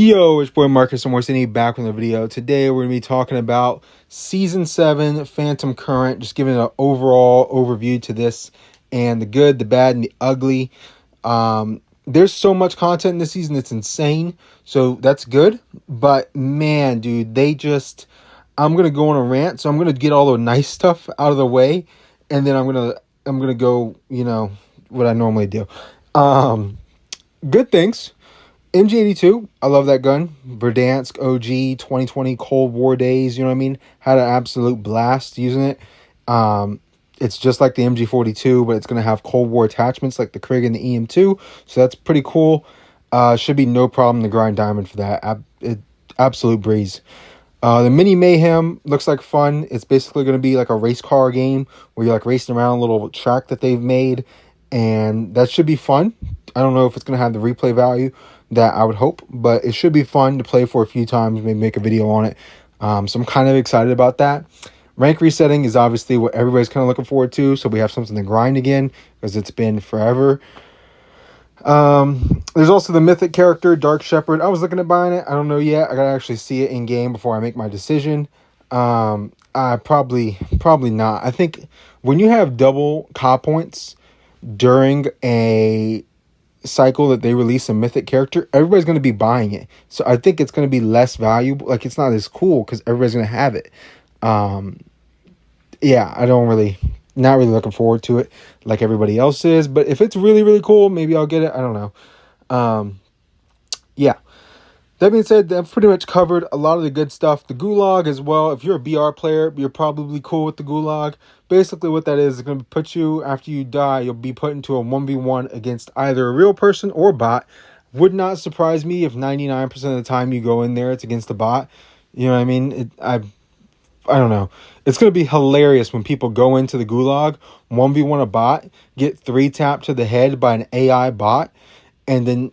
Yo, it's boy Marcus and Morsini back with a video. Today we're going to be talking about Season 7 Phantom Current, just giving an overall overview to this and the good, the bad, and the ugly. There's so much content in this season, it's insane, so that's good. But man, dude, I'm going to go on a rant, so I'm going to get all the nice stuff out of the way, and then I'm going to go, what I normally do. Good things. MG82, I love that gun. Verdansk OG 2020 Cold War days, you know what I mean? Had an absolute blast using it. It's just like the MG42, but it's going to have Cold War attachments like the Krig and the EM2, so that's pretty cool. Should be no problem to grind diamond for that. Absolute breeze. The Mini Mayhem looks like fun. It's basically going to be like a race car game where you're like racing around a little track that they've made, and that should be fun. I don't know if it's going to have the replay value that I would hope, but it should be fun to play for a few times, maybe make a video on it. So I'm kind of excited about that. Rank resetting is obviously what everybody's kind of looking forward to, so we have something to grind again, because it's been forever. There's also the mythic character, Dark Shepherd. I was looking at buying it. I don't know yet. I gotta actually see it in game before I make my decision. I probably not. I think when you have double COD points during a cycle that they release a mythic character, everybody's going to be buying it, so I think it's going to be less valuable. Like, it's not as cool because everybody's going to have it. Yeah, not really looking forward to it like everybody else is, but if it's really cool, maybe I'll get it. I don't know. Yeah, that being said, I've pretty much covered a lot of the good stuff. The Gulag as well. If you're a BR player, you're probably cool with the Gulag. Basically what that is going to put you, after you die, you'll be put into a 1v1 against either a real person or a bot. Would not surprise me if 99% of the time you go in there, it's against a bot. You know what I mean? I don't know. It's going to be hilarious when people go into the Gulag, 1v1 a bot, get 3-tapped to the head by an AI bot, and then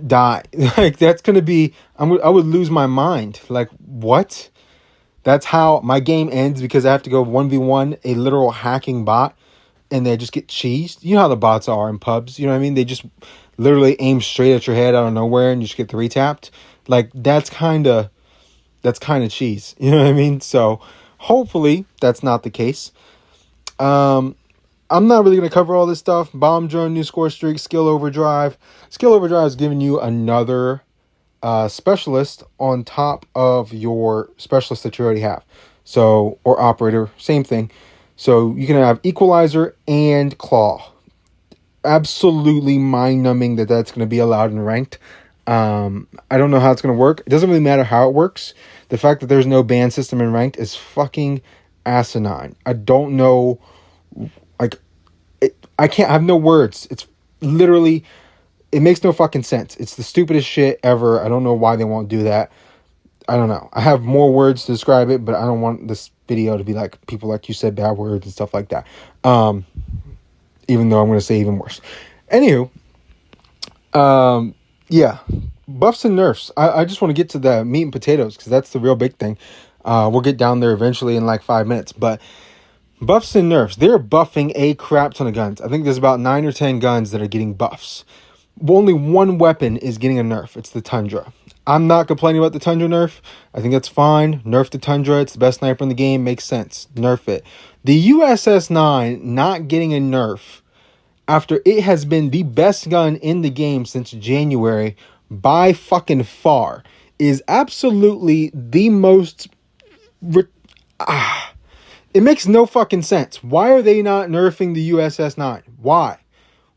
die. Like, that's going to be, I would lose my mind. Like, what? That's how my game ends, because I have to go 1v1 a literal hacking bot, and they just get cheesed. You know how the bots are in pubs, you know what I mean? They just literally aim straight at your head out of nowhere, and you just get 3-tapped. Like, that's kind of cheese, you know what I mean? So hopefully that's not the case. I'm not really going to cover all this stuff. Bomb drone, new score streak, skill overdrive. Skill overdrive is giving you another specialist on top of your specialist that you already have. So, or operator, same thing. So you can have equalizer and claw. Absolutely mind-numbing that that's going to be allowed in ranked. I don't know how it's going to work. It doesn't really matter how it works. The fact that there's no ban system in ranked is fucking asinine. I don't know. Like, I have no words. It's literally, it makes no fucking sense. It's the stupidest shit ever. I don't know why they won't do that. I don't know. I have more words to describe it, but I don't want this video to be like people like you said bad words and stuff like that. Even though I'm going to say even worse. Anywho, yeah, buffs and nerfs. I just want to get to the meat and potatoes, because that's the real big thing. We'll get down there eventually in like 5 minutes, but buffs and nerfs. They're buffing a crap ton of guns. I think there's about 9 or 10 guns that are getting buffs. Only one weapon is getting a nerf. It's the Tundra. I'm not complaining about the Tundra nerf. I think that's fine. Nerf the Tundra. It's the best sniper in the game. Makes sense. Nerf it. The USS-9 not getting a nerf after it has been the best gun in the game since January by fucking far is absolutely the most... It makes no fucking sense. Why are they not nerfing the USS-9? Why?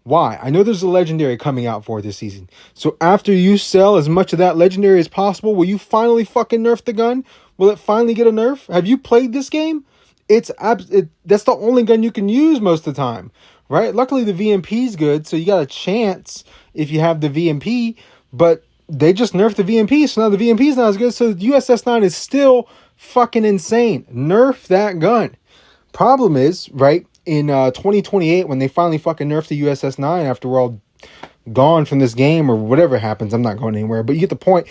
I know there's a legendary coming out for this season. So after you sell as much of that legendary as possible, will you finally fucking nerf the gun? Will it finally get a nerf? Have you played this game? That's the only gun you can use most of the time, right? Luckily the VMP is good, so you got a chance if you have the VMP, but they just nerfed the VMP, so now the VMP is not as good, so the USS-9 is still fucking insane. Nerf that gun. Problem is, right, in 2028, when they finally fucking nerf the USS-9 after we're all gone from this game or whatever happens, I'm not going anywhere, but you get the point.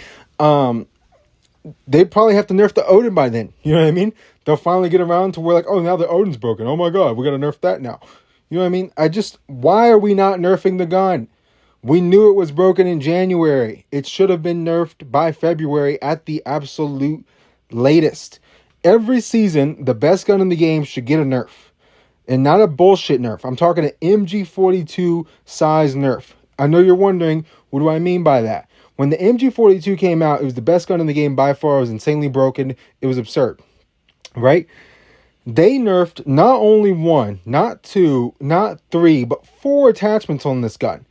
They probably have to nerf the Odin by then. You know what I mean? They'll finally get around to where, like, oh, now the Odin's broken. Oh my god, we gotta nerf that now. You know what I mean? Why are we not nerfing the gun? We knew it was broken in January. It should have been nerfed by February at the absolute latest. Every season, the best gun in the game should get a nerf. And not a bullshit nerf. I'm talking an MG42 size nerf. I know you're wondering, what do I mean by that? When the MG42 came out, it was the best gun in the game by far. It was insanely broken. It was absurd, right? They nerfed not only one, not two, not three, but 4 attachments on this gun,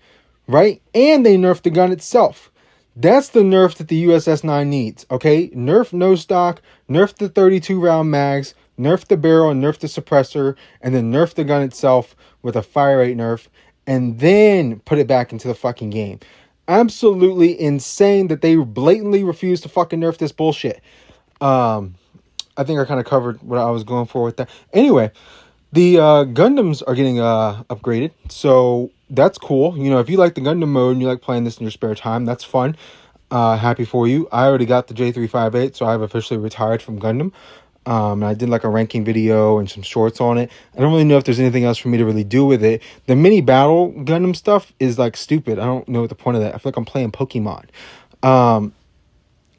right? And they nerfed the gun itself. That's the nerf that the USS-9 needs, okay? Nerf no stock, nerf the 32 round mags, nerf the barrel, nerf the suppressor, and then nerf the gun itself with a fire rate nerf, and then put it back into the fucking game. Absolutely insane that they blatantly refuse to fucking nerf this bullshit. I think I kind of covered what I was going for with that. Anyway, the Gundams are getting upgraded, so that's cool. You know, if you like the Gundam mode and you like playing this in your spare time, that's fun. Happy for you. I already got the J358, so I've officially retired from Gundam. And I did like a ranking video and some shorts on it. I don't really know if there's anything else for me to really do with it. The mini battle Gundam stuff is like stupid. I don't know what the point of that. I feel like I'm playing Pokemon.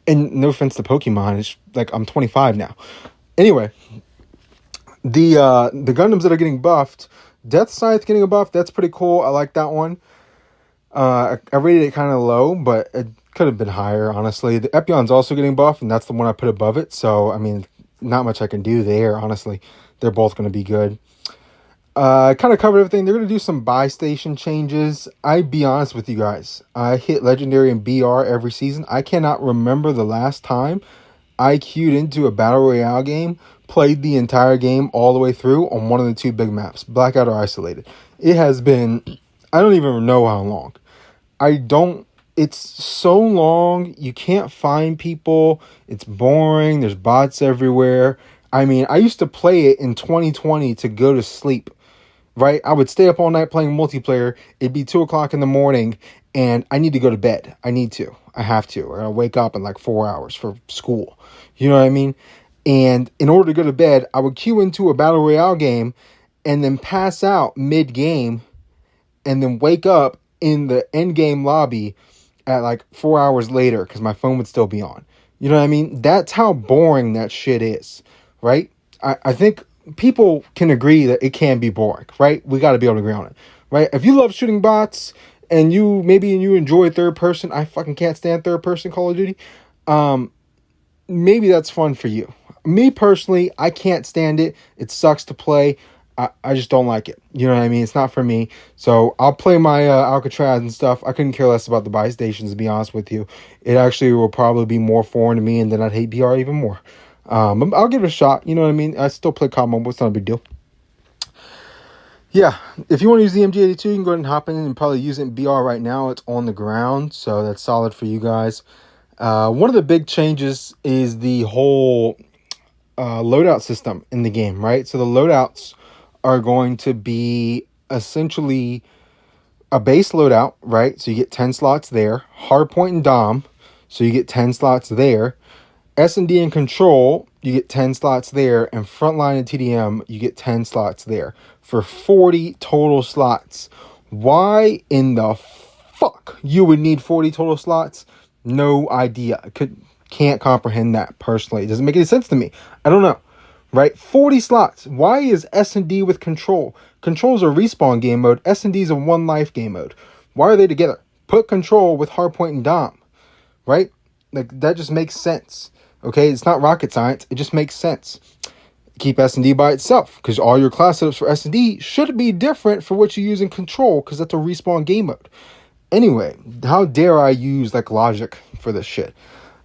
And no offense to Pokemon, it's like I'm 25 now. Anyway, the Gundams that are getting buffed, Death Scythe getting a buff, that's pretty cool. I like that one. I rated it kind of low, but it could have been higher, honestly. The Epion's also getting buffed, and that's the one I put above it. So, I mean, not much I can do there, honestly. They're both going to be good. I kind of covered everything. They're going to do some buy station changes. I'd be honest with you guys. I hit Legendary and BR every season. I cannot remember the last time I queued into a Battle Royale game, played the entire game all the way through on one of the 2 big maps, Blackout or Isolated. It has been, I don't even know how long. It's so long, you can't find people, it's boring, there's bots everywhere. I mean, I used to play it in 2020 to go to sleep, right? I would stay up all night playing multiplayer, it'd be 2 o'clock in the morning, and I need to go to bed. I have to, or I'll wake up in like 4 hours for school. You know what I mean? And in order to go to bed, I would queue into a Battle Royale game, and then pass out mid-game, and then wake up in the end game lobby at like 4 hours later because my phone would still be on. You know what I mean? That's how boring that shit is, right? I think people can agree that it can be boring, right? We got to be able to agree on it, right? If you love shooting bots and you enjoy third person, I fucking can't stand third person Call of Duty. Maybe that's fun for you. Me personally, I can't stand it. It sucks to play. I just don't like it. You know what I mean? It's not for me. So I'll play my Alcatraz and stuff. I couldn't care less about the buy stations, to be honest with you. It actually will probably be more foreign to me, and then I'd hate BR even more. I'll give it a shot. You know what I mean? I still play COD Mobile. It's not a big deal. Yeah, if you want to use the MG82, you can go ahead and hop in and probably use it in BR right now. It's on the ground, so that's solid for you guys. One of the big changes is the whole loadout system in the game, right? So the loadouts are going to be essentially a base loadout, right? So you get 10 slots there. Hardpoint and Dom, so you get 10 slots there. S&D and Control, you get 10 slots there. And Frontline and TDM, you get 10 slots there. For 40 total slots. Why in the fuck you would need 40 total slots? No idea. Can't comprehend that personally. It doesn't make any sense to me. I don't know. Right? 40 slots. Why is S&D with Control? Control's a respawn game mode. S&D's a one life game mode. Why are they together? Put Control with Hardpoint and Dom. Right? Like, that just makes sense. Okay? It's not rocket science. It just makes sense. Keep S&D by itself, because all your class setups for S&D should be different for what you use in Control, because that's a respawn game mode. Anyway, how dare I use like logic for this shit?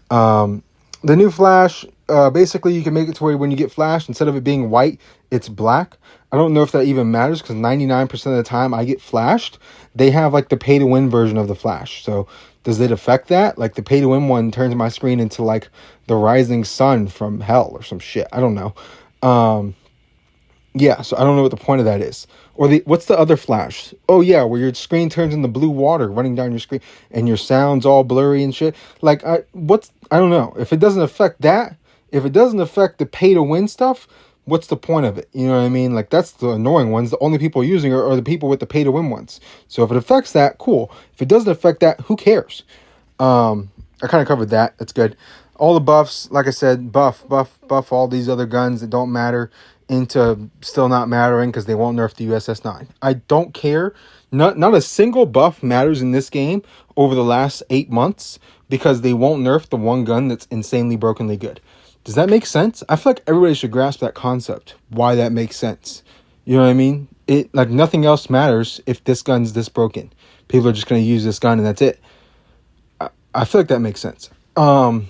The new Flash, basically you can make it to where when you get flashed, instead of it being white, it's black. I don't know if that even matters, because 99% of the time I get flashed, they have like the pay-to-win version of the Flash. So does it affect that? Like the pay-to-win one turns my screen into like the rising sun from hell or some shit. I don't know. Yeah, so I don't know what the point of that is. Or what's the other Flash? Oh yeah, where your screen turns into blue water running down your screen and your sound's all blurry and shit. Like, I don't know. If it doesn't affect that, if it doesn't affect the pay to win stuff, what's the point of it? You know what I mean? Like, that's the annoying ones. The only people using it are the people with the pay to win ones. So if it affects that, cool. If it doesn't affect that, who cares? I kind of covered that. That's good. All the buffs, like I said, buff all these other guns that don't matter into still not mattering because they won't nerf the USS-9. I don't care. Not a single buff matters in this game over the last 8 months because they won't nerf the one gun that's insanely brokenly good. Does that make sense? I feel like everybody should grasp that concept, why that makes sense. You know what I mean? It, like, nothing else matters if this gun's this broken. People are just going to use this gun and that's it. I feel like that makes sense. I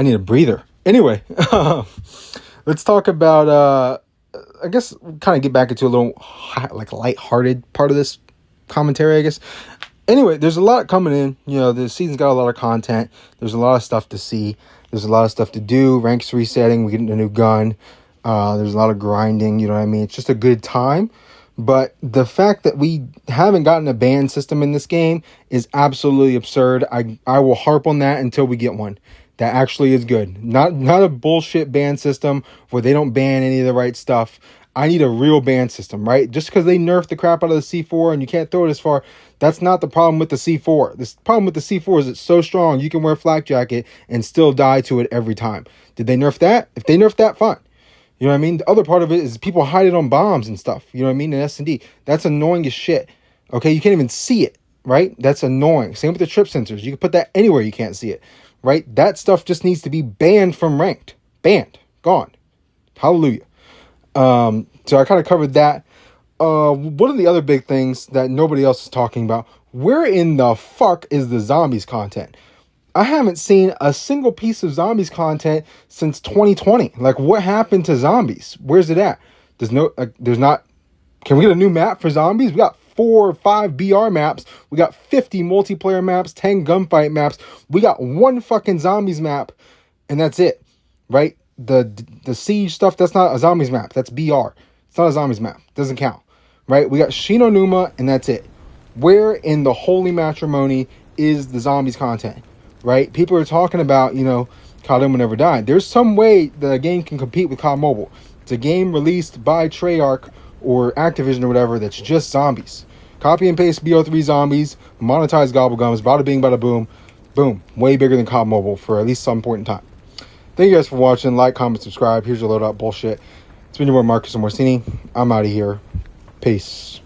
need a breather. Anyway, let's talk about, I guess, kind of get back into a little, like, lighthearted part of this commentary, I guess. Anyway, there's a lot coming in. You know, the season's got a lot of content. There's a lot of stuff to see. There's a lot of stuff to do. Ranks resetting. We get a new gun. There's a lot of grinding. You know what I mean? It's just a good time. But the fact that we haven't gotten a ban system in this game is absolutely absurd. I will harp on that until we get one that actually is good. Not a bullshit ban system where they don't ban any of the right stuff. I need a real ban system, right? Just because they nerfed the crap out of the C4 and you can't throw it as far, that's not the problem with the C4. The problem with the C4 is it's so strong you can wear flak jacket and still die to it every time. Did they nerf that? If they nerfed that, fine. You know what I mean? The other part of it is people hide it on bombs and stuff. You know what I mean? In S&D. That's annoying as shit. Okay? You can't even see it, right? That's annoying. Same with the trip sensors. You can put that anywhere you can't see it, right? That stuff just needs to be banned from ranked. Banned. Gone. Hallelujah. So I kind of covered that. One of the other big things that nobody else is talking about, where in the fuck is the zombies content? I haven't seen a single piece of zombies content since 2020. Like, what happened to zombies? Where's it at? There's not. Can we get a new map for zombies? We got 4 or 5 BR maps. We got 50 multiplayer maps, 10 gunfight maps. We got one fucking zombies map, and that's it, right? The siege stuff, that's not a zombies map. That's BR. It's not a zombies map. Doesn't count, right? We got Shinonuma, and that's it. Where in the holy matrimony is the zombies content? Right? People are talking about, you know, Codm will never die. There's some way the game can compete with COD Mobile. It's a game released by Treyarch or Activision or whatever that's just zombies. Copy and paste BO3 zombies, monetize gobblegums, bada bing, bada boom. Boom. Way bigger than COD Mobile for at least some point in time. Thank you guys for watching. Like, comment, subscribe. Here's your loadout bullshit. It's been your boy Marcus Morsini. I'm out of here. Peace.